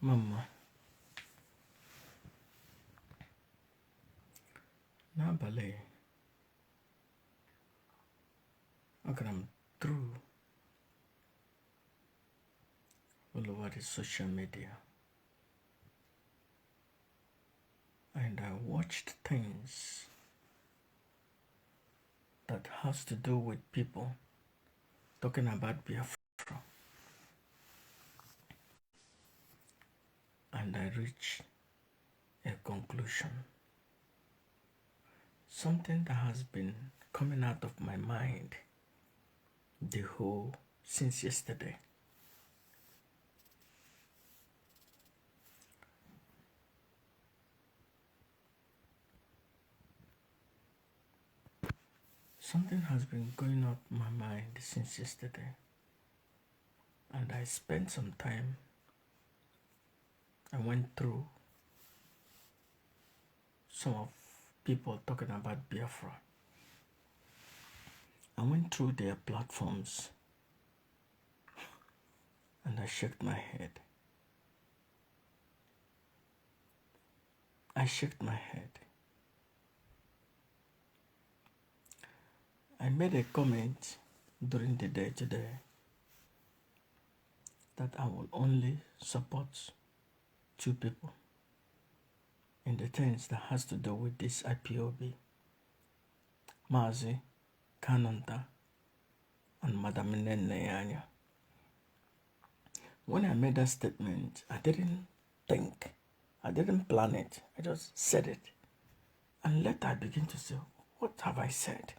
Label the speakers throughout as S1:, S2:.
S1: Mama, n'abalị agara m through all over the social media and I watched things that has to do with people talking about Biafra, and I reached a conclusion. Something that has been coming out of my mind since yesterday. Something has been going up my mind since yesterday, and I spent some time. I went through some of people talking about Biafra. I went through their platforms and I shook my head. I made a comment during the day today that I will only support two people in the things that has to do with this IPOB, Mazi Kananta and Madam Nene. When I made that statement, I didn't think, I didn't plan it, I just said it. And later I began to say, what have I said?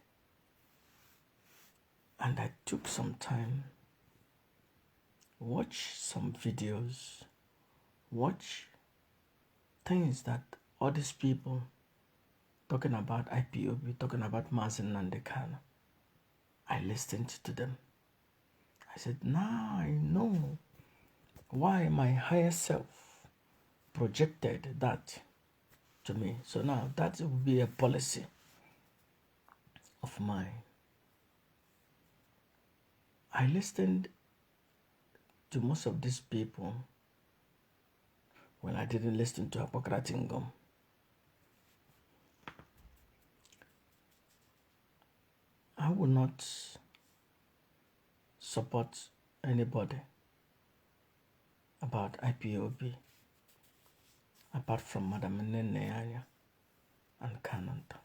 S1: And I took some time, watch some videos, watch things that all these people talking about IPOB, talking about Mazen and the Khan. I listened to them. I said, now I know why my higher self projected that to me. So now that will be a policy of mine. I listened to most of these people when I didn't listen to hypocrite. I will not support anybody about IPOB apart from Madam Nene and Kananta.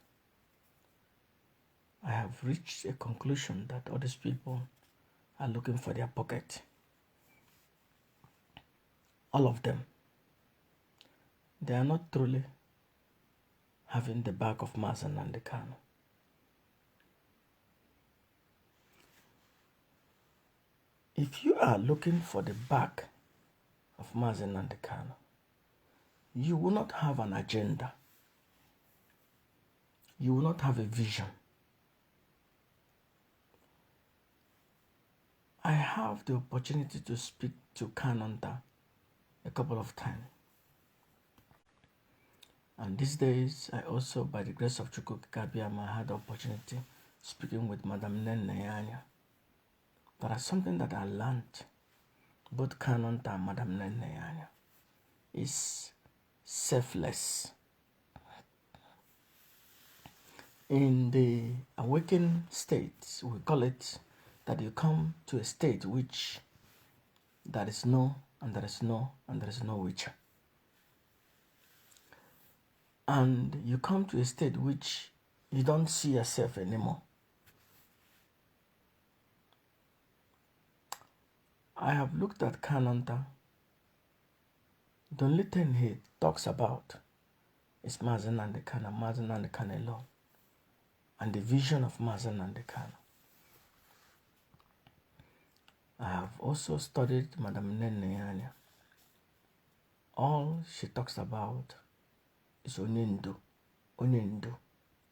S1: I have reached a conclusion that all these people are looking for their pocket. All of them. They are not truly having the back of Mazen and the Kano. If you are looking for the back of Mazen and the Kano, you will not have an agenda. You will not have a vision. I have the opportunity to speak to Kananta a couple of times. And these days, I also, by the grace of Chukwu Kabiama, had the opportunity speaking with Madam Nene. There is something that I learned, both Kananta and Madam Nene, is selfless. In the awakened state, we call it that you come to a state which there is no, and there is no, and there is no which. And you come to a state which you don't see yourself anymore. I have looked at Kananta. The only thing he talks about is Mazen and the Kana, Mazen and the Kana alone, and the vision of Mazen and the Kana. I have also studied Madam Nene. All she talks about is Onindu, Onindu,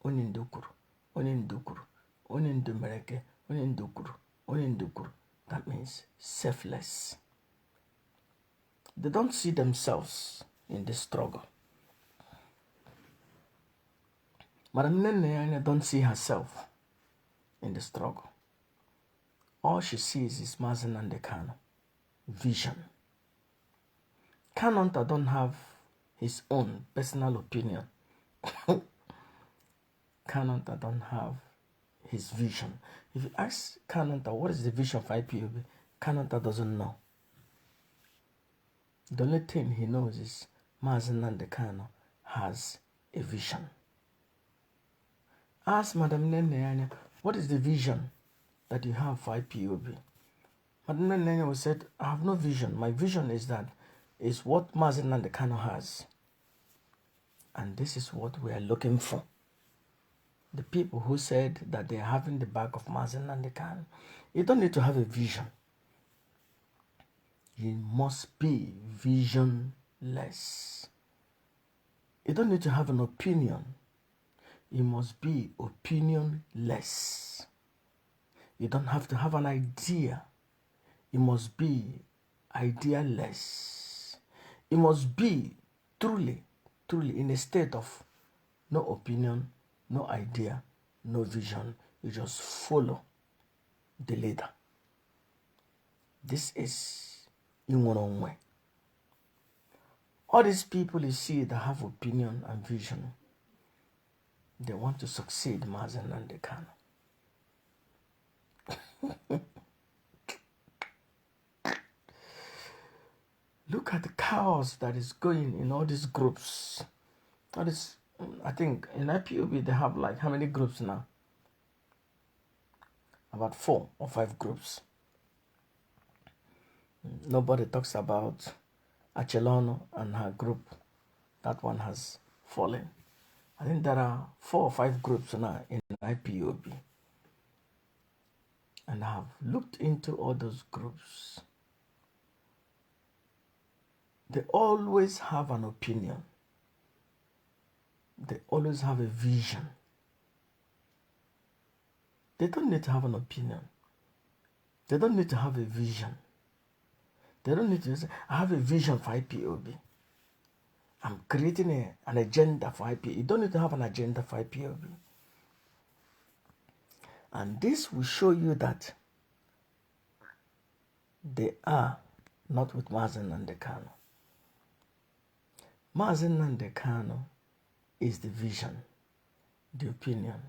S1: Onindukuru, Onindukuru, Onindu Mereke, Onindukuru, Onindukuru. That means selfless. They don't see themselves in the struggle. Madam Nene don't see herself in the struggle. All she sees is Mazen and the Kano. Vision. Kanonta don't have his own personal opinion. Kanonta don't have his vision. If you ask Kanonta what is the vision for IPOB, Kanonta doesn't know. The only thing he knows is Mazi Nnamdi Kanu has a vision. Ask Madam Nene, what is the vision that you have for IPOB? Madam Nene said, I have no vision. My vision is what Mazi Nnamdi Kanu has. And this is what we are looking for. The people who said that they are having the back of Mazi Nnamdi Kanu. You don't need to have a vision. You must be visionless. You don't need to have an opinion. You must be opinionless. You don't have to have an idea. You must be idealess. You must be truly in a state of no opinion, no idea, no vision. You just follow the leader. This is in one way. All these people you see that have opinion and vision, they want to succeed Mazi Nnamdi Kanu. Look at the chaos that is going in all these groups. All this, I think in IPOB they have like how many groups now? About 4 or 5 groups. Nobody talks about Achelono and her group. That one has fallen. I think there are 4 or 5 groups now in IPOB. And I have looked into all those groups. They always have an opinion. They always have a vision. They don't need to have an opinion. They don't need to have a vision. They don't need to say, I have a vision for IPOB. I'm creating an agenda for IPOB. You don't need to have an agenda for IPOB. And this will show you that they are not with Mazi Nnamdi Kanu. Mazi Nnamdi Kanu is the vision, the opinion.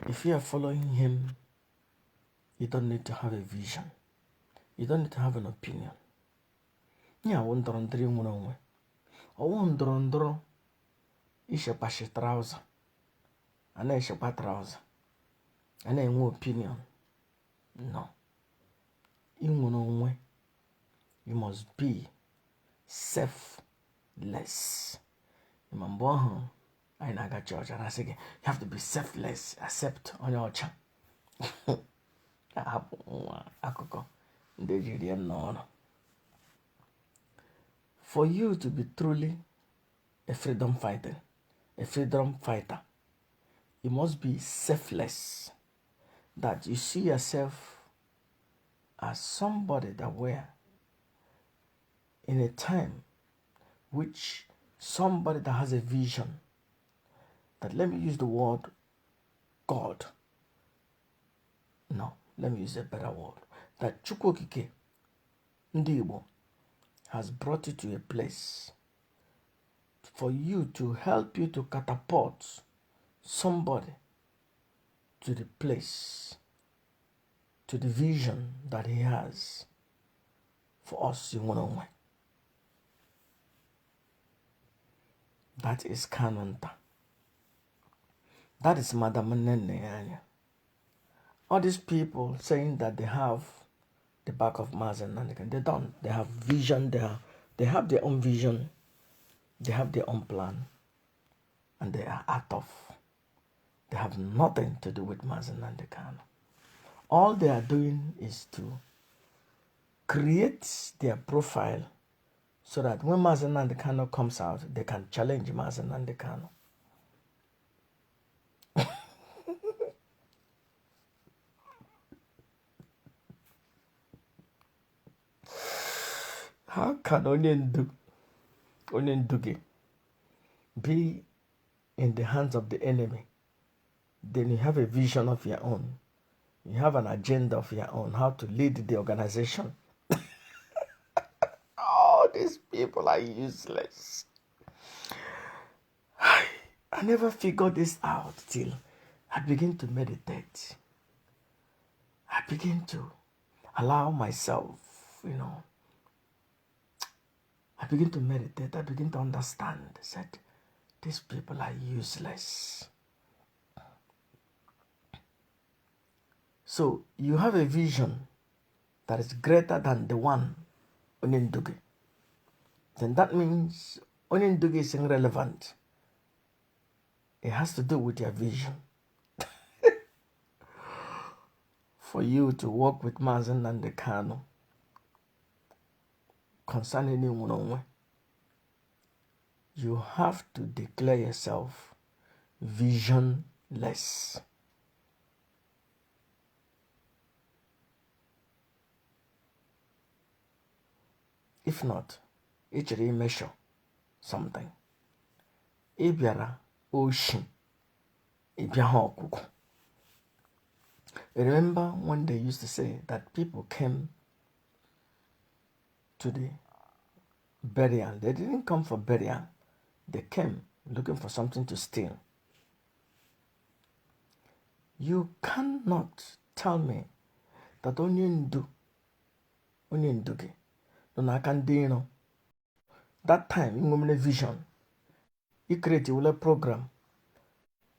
S1: If you are following him, you don't need to have a vision. You don't need to have an opinion. Yeah, ndọrọndọrọ nwere onwe. Ọwụ ndọrọndọrọ ishepashi trouser. A na-eshekwa trouser. A na-enwe opinion. No. Inwere onwe. You must be selfless. Mgbe ọhụrụ anyị na-aga church and I say you have to be selfless. Accept onye ọcha. Ahapụ nwa akụkọ ndị jiri ya n'ọrụ. For you to be truly a freedom fighter, you must be selfless. That you see yourself as somebody that were in a time which somebody that has a vision, that let me use the word God. No, let me use a better word. That Chukwu Okike Ndị Igbo has brought you to a place for you to help you to catapult somebody to the place, to the vision that he has for us in one way. That is Kanonta. That is Madam Nene. All these people saying that they have the back of Mazi Nnamdi Kanu, they don't. They have vision. They have their own vision. They have their own plan, and they are out of. They have nothing to do with Mazi Nnamdi Kanu. All they are doing is to create their profile so that when Mazi Nnamdi Kanu comes out, they can challenge Mazi Nnamdi Kanu. How can Onyendugi be in the hands of the enemy? Then you have a vision of your own. You have an agenda of your own, how to lead the organization. Oh, these people are useless. I never figured this out till I begin to meditate. I begin to allow myself, I begin to meditate. I begin to understand that these people are useless. So you have a vision that is greater than the one Onindugi. Then that means Onindugi is irrelevant. It has to do with your vision. For you to work with Mazen and the Kano concerning one-on-one, you have to declare yourself visionless. If not, it will measure something. Ibiara ocean, ibiaha okuku. Remember when they used to say that people came to the burial? They didn't come for burial. They came looking for something to steal. You cannot tell me that Onyendugi, no Nakandino, that time in a vision, you create a program,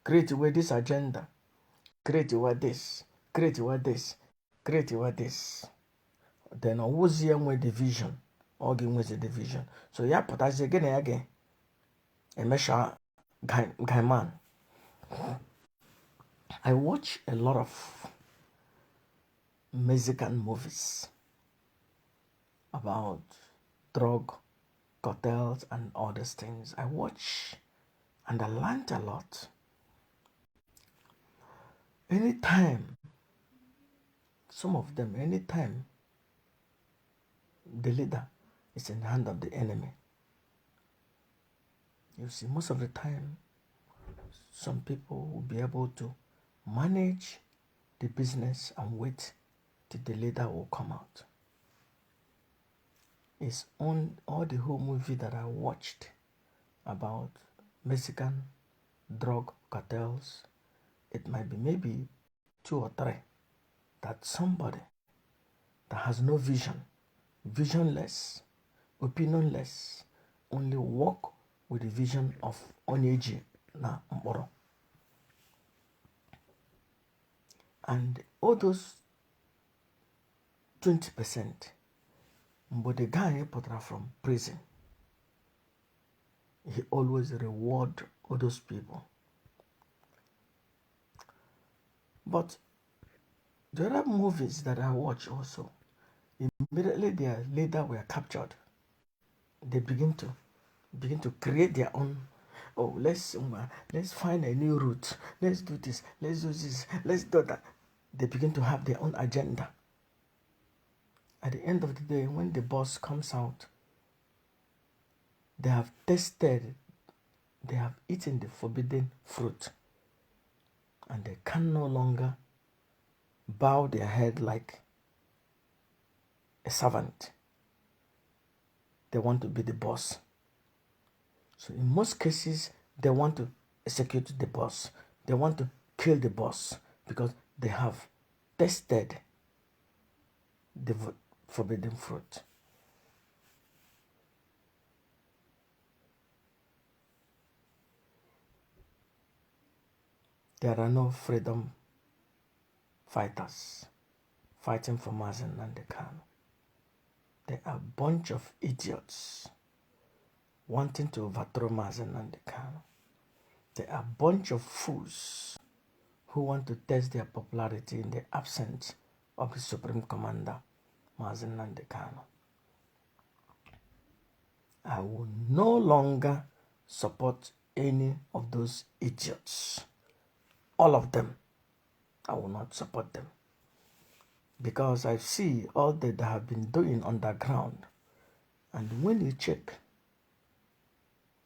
S1: create away this agenda, create away this, create away this, create away this. Then I was here with the vision, or give with the vision. So yeah, but as again, a measure guy man. I watch a lot of Mexican movies about drug cartels and all these things. I watch and I learned a lot. Anytime, some of them, anytime the leader is in the hand of the enemy, you see, most of the time, some people will be able to manage the business and wait till the leader will come out. It's on all the whole movie that I watched about Mexican drug cartels. It might be maybe 2 or 3 that somebody that has no vision, visionless, opinionless, only walk with the vision of Onyeji na Mboro. And all those 20%, but the guy put her from prison, he always reward all those people. But the other movies that I watch also, immediately their leader were captured, they begin to create their own. Oh, let's find a new route. Let's do this. Let's do this. Let's do that. They begin to have their own agenda. At the end of the day, when the boss comes out, they have tasted, they have eaten the forbidden fruit, and they can no longer bow their head like a servant. They want to be the boss. So in most cases, they want to execute the boss. They want to kill the boss because they have tasted the forbidden fruit. There are no freedom fighters fighting for Mazen and the Khan. They are a bunch of idiots wanting to overthrow Mazen and the Khan. They are a bunch of fools who want to test their popularity in the absence of the Supreme Commander, Mazen Nnamdi Kanu. I will no longer support any of those idiots. All of them. I will not support them. Because I see all that they have been doing underground. And when you check,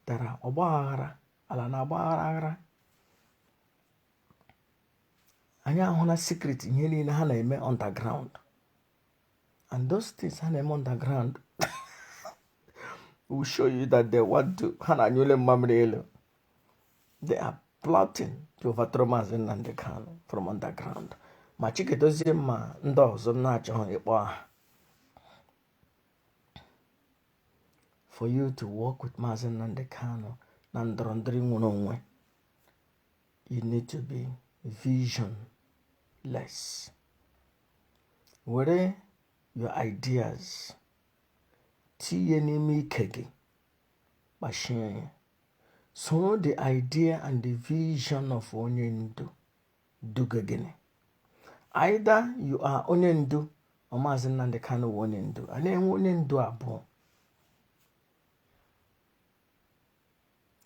S1: there are Obahara, Alana Obahara. Anya ahona secret ihe niile ha na-eme underground. And those things ha na-eme underground will show you that they want to ha na-anyụle mmamịrị elu. They are plotting to overthrow Maazị Nnamdi Kanu from underground. Ma Chikedozie ma ndị ọzọ na-achọghị ịkpọ aha. For you to work with Maazị Nnamdi Kanu na ndọrọndọrọ nwere onwe, you need to be visionless. Were your ideas tinye n'ime ike gị, gbachie ya. So the idea and the vision of onye ndu duga gịnị. Either you are onye ndu or Maazị Nnamdi Kanu onye ndu. A na-enwe onye ndu abụọ.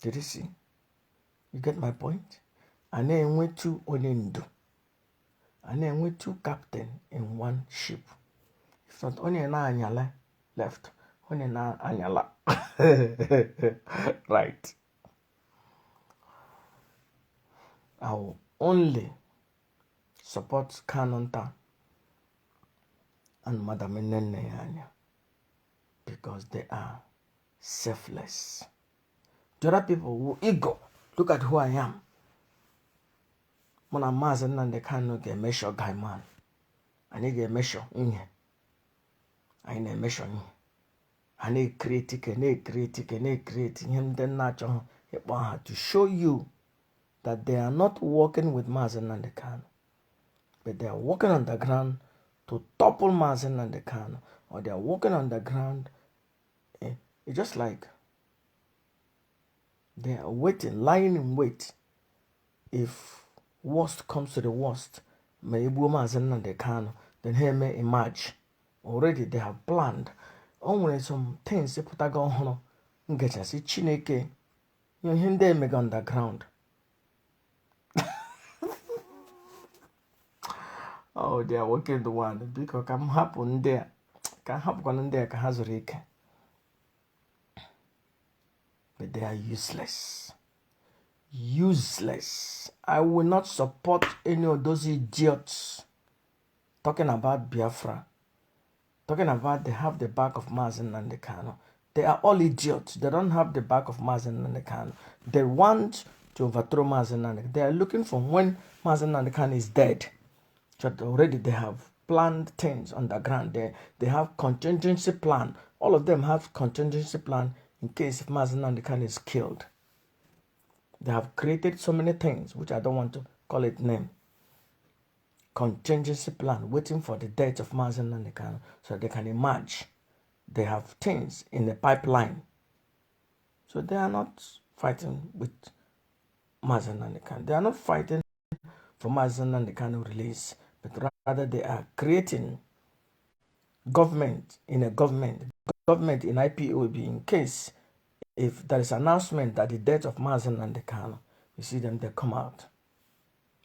S1: Did you see? You get my point? A na-enwe two onye ndu. A na-enwe two captain in one ship. If not, onye na-anyala left, onye na-anyala right. I will only support Kanonta and Madam Nene because they are selfless. The other people will ego. Look at who I am. Mona Maazị Nnamdi Kanu ga-emesho guy man. Anyị ga-emesho ihe. Anyị na-emesho ihe. Ha na-ekreti ihe ndị na-achọghị ịkpọ ha to show you that they are not working with Maazị Nnamdi Kanu, but they are working on the ground to topple Maazị Nnamdi Kanu, or they are working on the ground. It's just like they are waiting, lying in wait. If worst comes to the worst, may Maazị Nnamdi Kanu, then he may emerge. Already they have planned. Only some things they put on get us Chineke. You him they make on the ground. Oh, they are working the one because can happen there. Can happen there can has Rick. But they are useless. Useless. I will not support any of those idiots talking about Biafra. Talking about they have the back of Maazị Nnamdi Kanu. They are all idiots. They don't have the back of Maazị Nnamdi Kanu. They want to overthrow Maazị Nnamdi. They are looking for when Maazị Nnamdi Kanu is dead. So already they have planned things on the ground. They have contingency plan. All of them have contingency plan in case if Maazị Nnamdi Kanu is killed. They have created so many things, which I don't want to call it name. Contingency plan, waiting for the death of Maazị Nnamdi Kanu so they can emerge. They have things in the pipeline. So they are not fighting with Maazị Nnamdi Kanu. They are not fighting for Maazị Nnamdi Kanu release, but rather they are creating government in a government in IPOB in case if there is an announcement that the death of Maazị Nnamdi Kanu, you see them, they come out.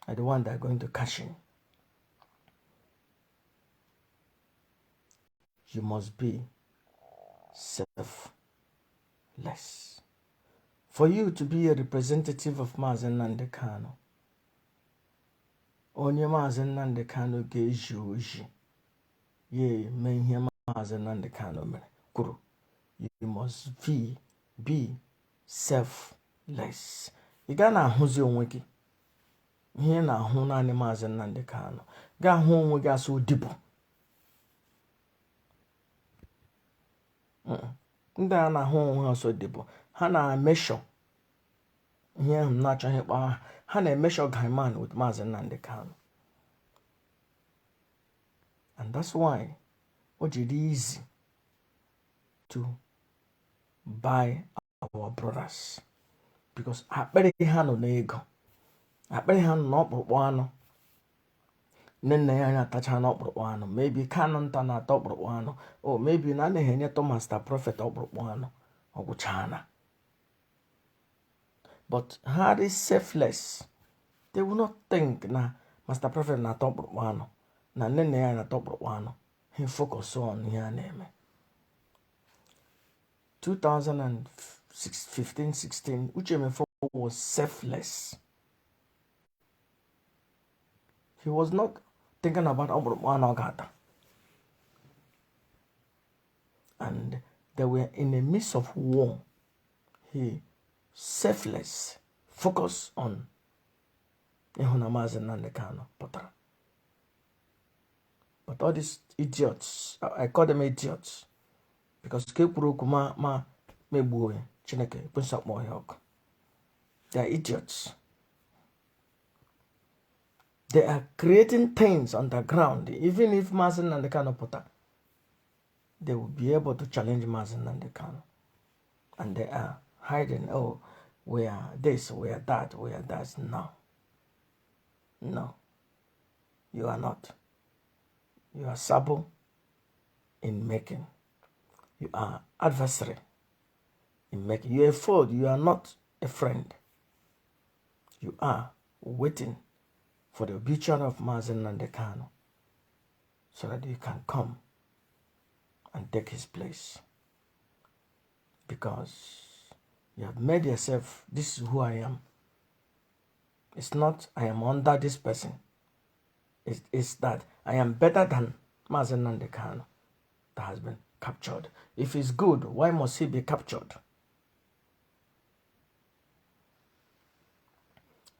S1: Are the one that are going to cash in. You must be selfless. For you to be a representative of Maazị Nnamdi Kanu, onye Maazị Nnamdi Kanu ga-eji oji, ye mee ihe Maazị Nnamdi Kanu mere kwuru. You must be selfless. Ị ga na-ahụzi onwe gị ihe na-ahụ naanị Maazị Nnamdi Kanu. Ga-ahụ onwe gị asụ odibo. Ndị a na-ahụ onwe ha so dịbụ ha na-emeshọ ihe ahụ na-achọghị ịkpa ha na-emeshọ gaiman with Maazị Nnamdi Kanu. And that's why it is easy to buy our brothers, because akpere ha nọ n'ego, akpere ha nọ n'ọkpụrụkpụ anụ. Nne ya na-atacha n'ọkpụrụkpụ anụ. Maybe Kanonta na-ata ọkpụrụkpụ anụ. Oh, maybe na anaghị enye Thomas the Prophet ọkpụrụkpụ anụ. Ọgwụchana. But ha is selfless. They will not think na Master Prophet na-ata ọkpụrụkpụ anụ. Na nne ya na-ata ọkpụrụkpụ anụ. He focus on ihe a na-eme. 2015-16, Uchemefo was selfless. He was not thinking about Obrumwanogata. And they were in the midst of war. He selfless, focused on Ihunamazi Nandekano Potara. But all these idiots, I call them idiots, because they are idiots. They are creating things on the ground. Even if Mazi Nandekano Potara, they will be able to challenge Mazi Nandekano. And they are hiding, oh, we are this, we are that, we are that. No. No. You are not. You are Sabo in making. You are adversary in making. You are a foe. You are not a friend. You are waiting for the obituary of Mazi Nandekano so that you can come and take his place. Because you have made yourself, this is who I am. It's not I am under this person. It's that I am better than Mazi Nandekano that has been captured. If he's good, why must he be captured?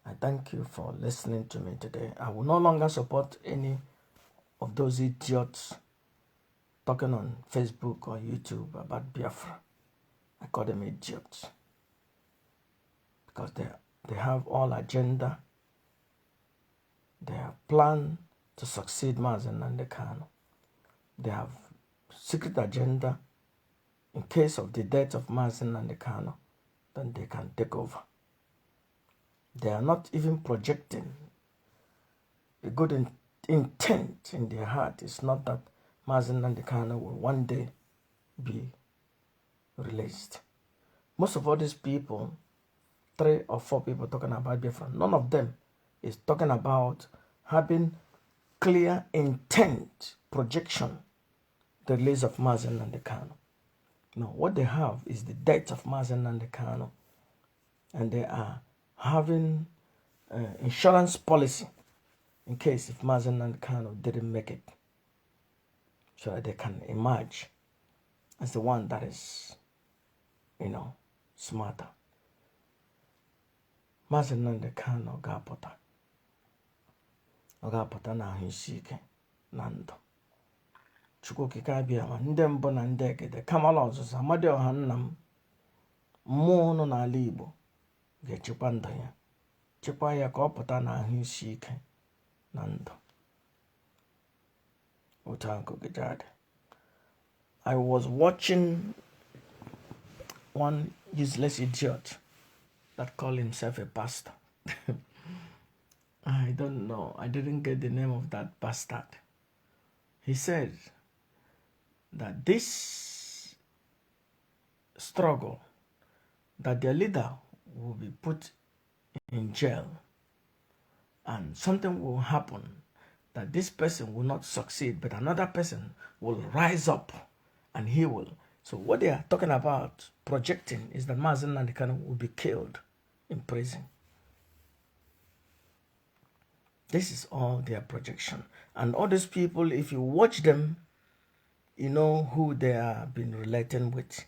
S1: I thank you for listening to me today. I will no longer support any of those idiots talking on Facebook or YouTube about Biafra. I call them idiots. Because they have all agenda. They have planned to succeed Mazi Nandekano. They have secret agenda. In case of the death of Mazi Nandekano, then they can take over. They are not even projecting a good intent in their heart. It's not that Mazi Nandekano will one day be released. Most of all these people, 3 or 4 people talking about Biafra, none of them is talking about having clear intent, projection, the release of Mazi Nandekano. No, what they have is the death of Mazi Nandekano, and they are having insurance policy in case if Mazi Nandekano didn't make it, so that they can emerge as the one that is, smarter. Mazi Nandekano ga-apụta. Ọ ga-apụta n'ahụ isi ike na ndụ. Chukwu okike abịa ma ndị mbụ na ndị egede kamala ọzụzụ Amadioha nna m, mmụọ nọ n'ala Igbo ga-echekwa ndụ ya, chekwa ya ka ọ pụta n'ahụ isi ike na ndụ. Otu ahụ ka ọ ga-adị. I was watching one useless idiot that called himself a pastor. I don't know. I didn't get the name of that bastard. He said that this struggle, that their leader will be put in jail and something will happen, that this person will not succeed, but another person will rise up and he will. So what they are talking about, projecting, is that Mazi Nandekano will be killed in prison. This is all their projection. And all these people, if you watch them, you know who they have been relating with.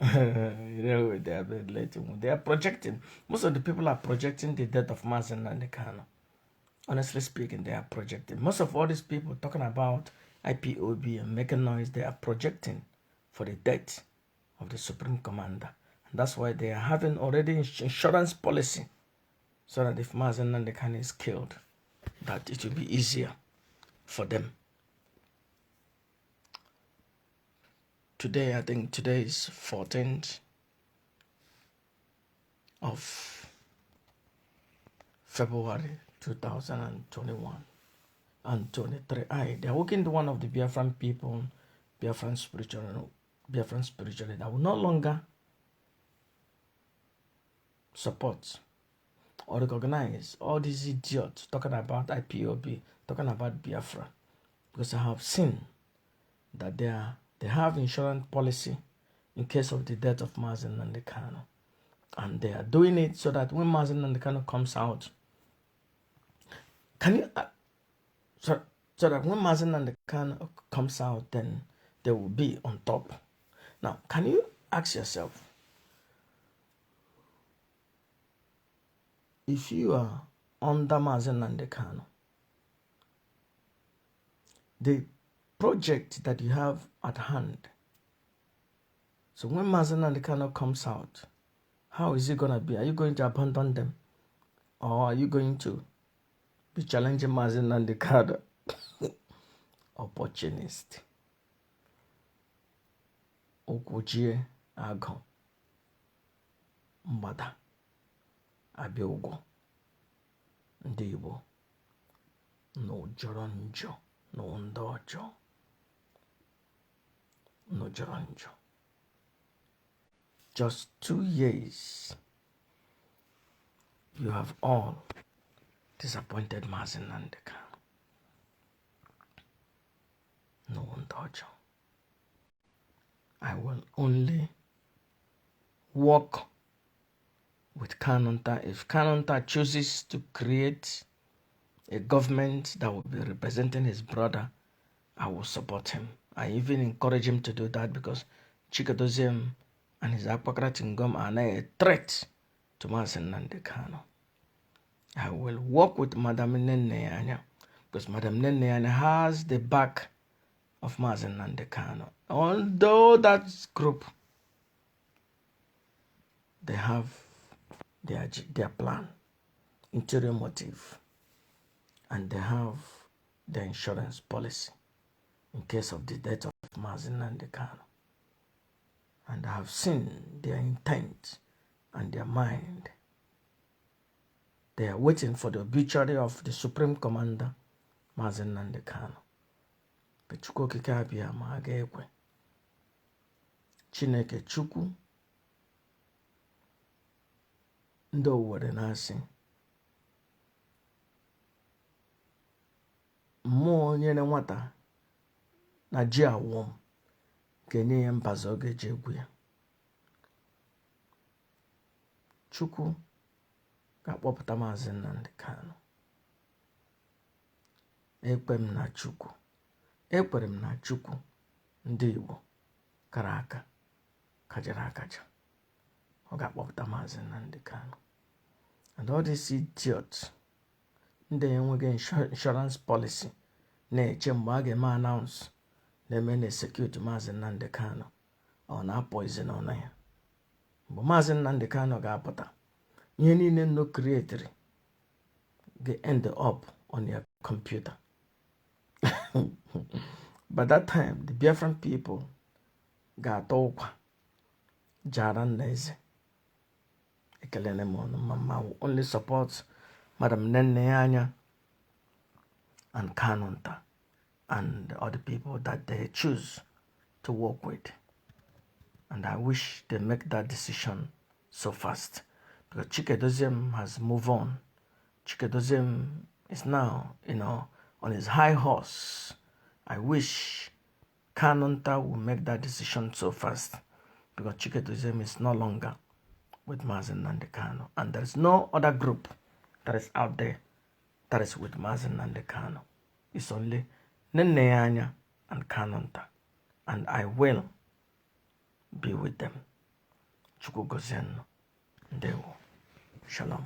S1: You know who they have been relating with. They are projecting. Most of the people are projecting the death of Mazi Nandekano. Honestly speaking, they are projecting. Most of all these people talking about IPOB and making noise, they are projecting for the death of the Supreme Commander. And that's why they are having already insurance policy, so that if Mazi Nandekano is killed, that it will be easier for them. Today, I think today is 14th of February 2021 and 23. They are working to one of the Biafran people, Biafran spiritual that will no longer support or recognize all these idiots talking about IPOB, talking about Biafra, because I have seen that they have insurance policy in case of the death of Mazi Nandekano, and they are doing it so that when Mazi Nandekano comes out, Can you, so that when Mazen and the Khan comes out, then they will be on top. Now, can you ask yourself, if you are under Mazen and the Khan, the project that you have at hand, so when Mazen and the Khan comes out, how is it going to be? Are you going to abandon them? Or are you going to be challenging Mazen and the Khan? Opportunist. Okwuchie agụ mgbada abịa ụgwọ ndị Igbo n'ụjọrọ njọ n'ụndọ ọjọọ n'ụjọrọ njọ. Just 2 years, you have all disappointed Mazi Nnamdi Kanu. N'ụndọ ọjọọ. I will only work with Kanunta if Kanunta chooses to create a government that will be representing his brother. I will support him. I even encourage him to do that because Chikadozim and his hypocrite Ngom are now a threat to Mazi Nnamdi Kanu. I will work with Madam Nene Anya because Madam Nene Anya has the back of Mazi Nnamdi Kanu. Although that group, they have their plan, interior motive, and they have the insurance policy in case of the death of Mazi Nnamdi Kanu. And I have seen their intent and their mind. They are waiting for the obituary of the Supreme Commander, Mazi Nnamdi Kanu. But Chukwu okike abịa ma a ga-ekwe. Chineke Chukwu ndị Owerri na-asị mmụọ nyere nwata na ji awọm ga-enye ya mbaza ọ ga-eji egwu ya. Chukwu ga-akpọpụta Mazi Nnamdi Kanu. Ekwere m na Chukwu ndị Igbo kara aka kajara akaja. Ọ ga-akpọpụta Mazi Nnamdi Kanu. And all these idiots ndị enweghị insurance policy na-eche mgbe a ga-eme announce na-eme na-execute Mazi Nnamdi Kanu ọ na-poison ọnụ ya. Mgbe Mazi Nnamdi Kanu ga-apụta, ihe niile no creatory ga-end up on your computer. By that time, the Biafran people ga-atọ ụkwa jara Nneze. Ekelele m ọnụ, Mama will only support Madam Nene Anya and Kanunta and the other people that they choose to work with. And I wish they make that decision so fast. Because Chikedoziem has moved on. Chikedoziem is now, on his high horse. I wish Kanunta will make that decision so fast. Because Chikedoziem is no longer with Mazi Nnamdi Kanu. And there is no other group that is out there that is with Mazi Nnamdi Kanu. It's only Nene Anya and Kanunta. And I will be with them. Chukwu gozie unu. Ndewo. Shalom.